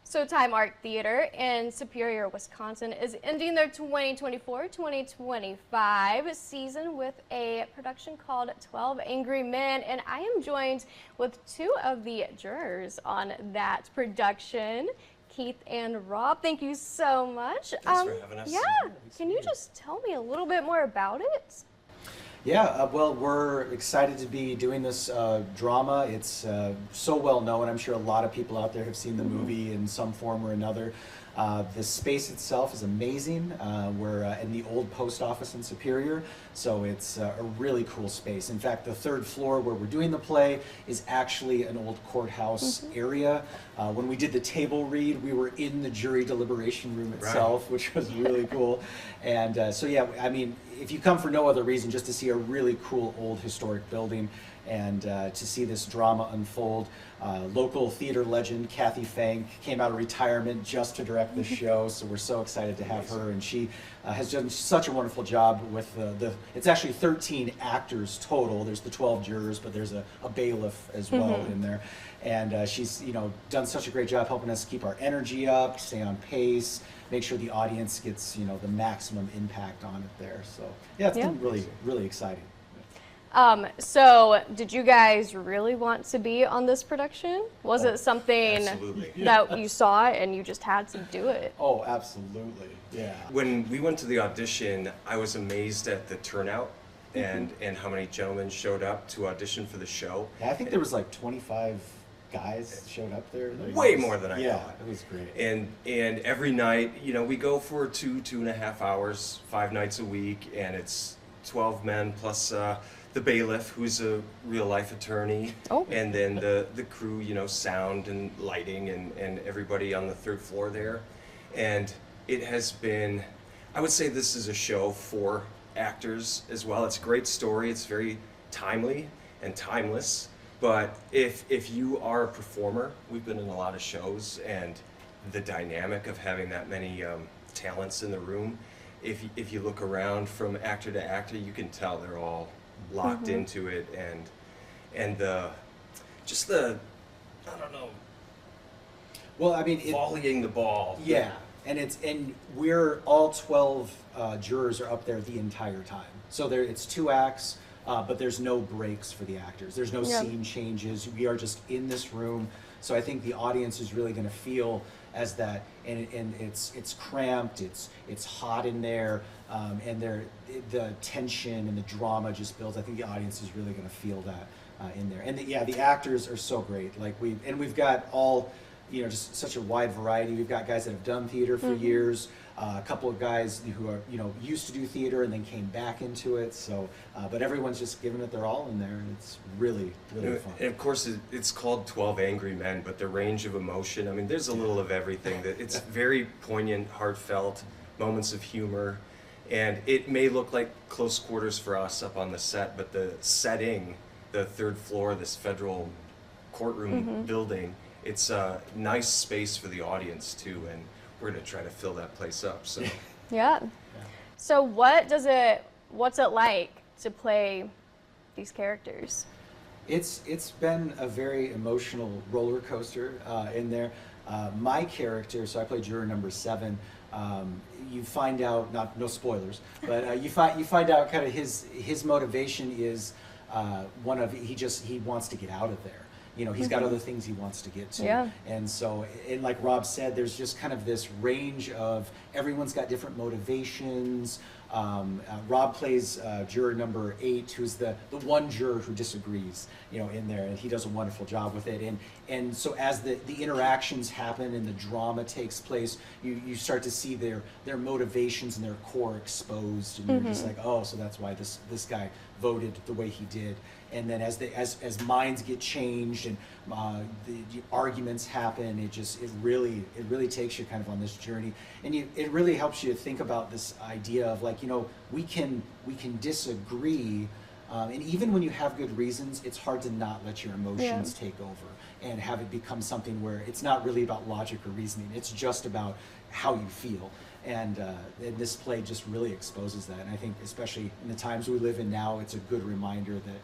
So Time Art Theater in Superior, Wisconsin is ending their 2024-2025 season with a production called 12 Angry Men, and I am joined with two of the jurors on that production, Keith and Rob. Thank you so much. Thanks for having us. Yeah, can you just tell me a little bit more about it? Yeah, well, we're excited to be doing this drama. It's so well known. I'm sure a lot of people out there have seen the movie in some form or another. The space itself is amazing. We're in the old post office in Superior, so it's a really cool space. In fact, the third floor where we're doing the play is actually an old courthouse area. When we did the table read, we were in the jury deliberation room itself, which was really cool. And so yeah, I mean, if you come for no other reason, just to see a really cool old historic building and to see this drama unfold. Local theater legend Kathy Fank came out of retirement just to direct this show, so we're so excited to have her, and she has done such a wonderful job with it's actually 13 actors total. There's the 12 jurors, but there's a bailiff as well in there, and she's done such a great job helping us keep our energy up, stay on pace, make sure the audience gets the maximum impact on it there. So yeah, it's been really exciting. So did you guys really want to be on this production? Was it something that you saw and you just had to do it? Oh, absolutely, yeah. When we went to the audition, I was amazed at the turnout and how many gentlemen showed up to audition for the show. Yeah, I think there was like 25 guys showed up there. Way more than I thought. Yeah, it was great. And every night, we go for 2.5 hours, 5 nights a week, and it's 12 men plus the bailiff, who's a real life attorney, and then the crew, sound and lighting and everybody on the third floor there. And it has been, I would say this is a show for actors as well. It's a great story. It's very timely and timeless. But if you are a performer, we've been in a lot of shows, and the dynamic of having that many talents in the room, if you look around from actor to actor, you can tell they're all locked into it, and I don't know. Well, I mean, volleying the ball. Yeah, and we're all 12 jurors are up there the entire time. So it's 2 acts, but there's no breaks for the actors. There's no scene changes. We are just in this room. So I think the audience is really going to feel as that, and it's cramped, it's hot in there, and the tension and the drama just builds. I think the audience is really going to feel that in there. And the actors are so great. Like we've got all, just such a wide variety. We've got guys that have done theater for years, a couple of guys who are used to do theater and then came back into it. So, but everyone's just giving it their all in there, and it's really fun. And of course, it's called 12 Angry Men, but the range of emotion. I mean, there's a little of everything. That it's very poignant, heartfelt, moments of humor, and it may look like close quarters for us up on the set, but the setting, the third floor, this federal courtroom building, it's a nice space for the audience too, and we're going to try to fill that place up. So yeah. So what's it like to play these characters? It's been a very emotional roller coaster in there. My character, so I play juror number 7. You find out, no spoilers, but you find out kind of his motivation is he wants to get out of there. He's got other things he wants to get to. Yeah. And so, and like Rob said, there's just kind of this range of, everyone's got different motivations. Rob plays juror number 8, who's the one juror who disagrees, in there, and he does a wonderful job with it. And so as the interactions happen and the drama takes place, you start to see their motivations and their core exposed, and you're just like, oh, so that's why this guy voted the way he did. And then as minds get changed and the arguments happen, it really takes you kind of on this journey, and it really helps you to think about this idea of like, we can disagree, and even when you have good reasons, it's hard to not let your emotions take over and have it become something where it's not really about logic or reasoning. It's just about how you feel. And this play just really exposes that. And I think, especially in the times we live in now, it's a good reminder that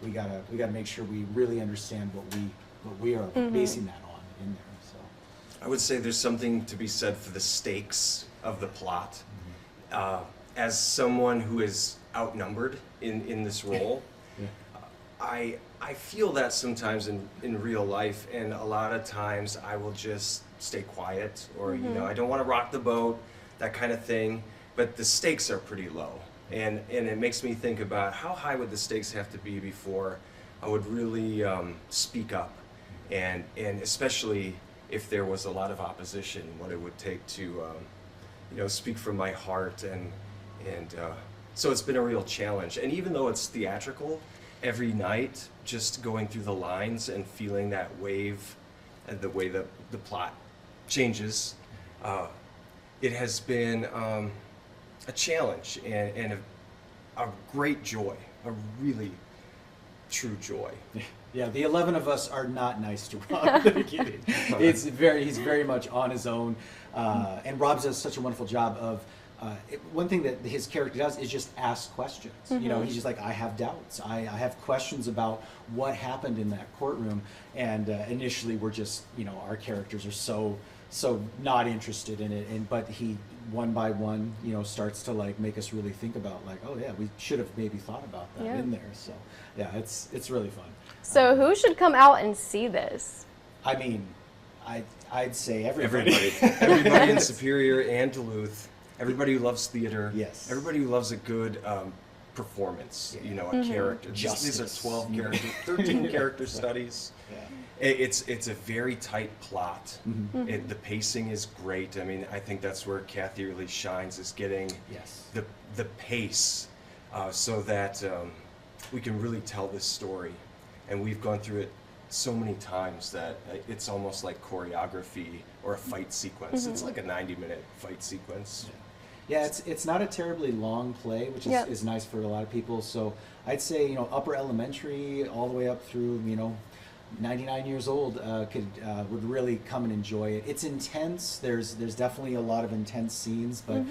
we gotta make sure we really understand what we are basing that on in there. So I would say there's something to be said for the stakes of the plot. As someone who is outnumbered in this role, I feel that sometimes in real life, and a lot of times I will just stay quiet, or you know, I don't want to rock the boat, that kind of thing. But the stakes are pretty low, and it makes me think about how high would the stakes have to be before I would really speak up, and especially if there was a lot of opposition, what it would take to you know, speak from my heart, and so it's been a real challenge. And even though it's theatrical, every night just going through the lines and feeling that wave and the way the plot changes, it has been a challenge and a great joy, a really true joy. Yeah, the 11 of us are not nice to Rob at the beginning. He's very much on his own, and Rob does such a wonderful job of. One thing that his character does is just ask questions. You know, he's just like, I have doubts. I have questions about what happened in that courtroom. And initially, we're just, you know, our characters are so not interested in it. But he, one by one, you know, starts to like make us really think about like, oh yeah, we should have maybe thought about that in there. So yeah, it's really fun. So who should come out and see this? I mean, I'd say everybody. Everybody in Superior and Duluth. Everybody who loves theater. Yes. Everybody who loves a good performance. You know, a character. These are 12 character, 13 character studies. Yeah. It's a very tight plot. The pacing is great. I mean, I think that's where Kathy really shines, is getting the pace so that we can really tell this story. And we've gone through it so many times that it's almost like choreography or a fight sequence. It's like a 90-minute fight sequence. Yeah, it's not a terribly long play, which is nice for a lot of people. So I'd say, you know, upper elementary all the way up through, you know, 99 years old would really come and enjoy it. It's intense. There's definitely a lot of intense scenes, but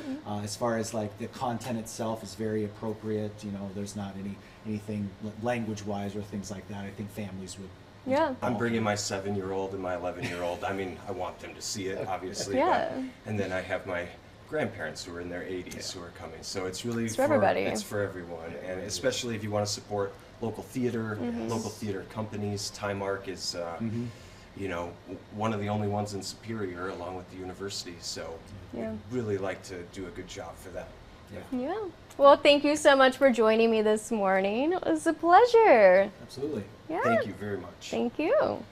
as far as like the content itself is very appropriate. You know, there's not anything language-wise or things like that. I think families would. Yeah. I'm bringing my 7-year-old and my 11-year-old. I mean, I want them to see it, obviously. Yeah. But, and then I have my grandparents who are in their 80s who are coming. So it's really for everybody. It's for everyone, and especially if you want to support local theater, local theater companies. Timemark is, you know, one of the only ones in Superior, along with the university. So we'd really like to do a good job for them. Yeah. Well, thank you so much for joining me this morning. It was a pleasure. Absolutely. Yeah. Thank you very much. Thank you.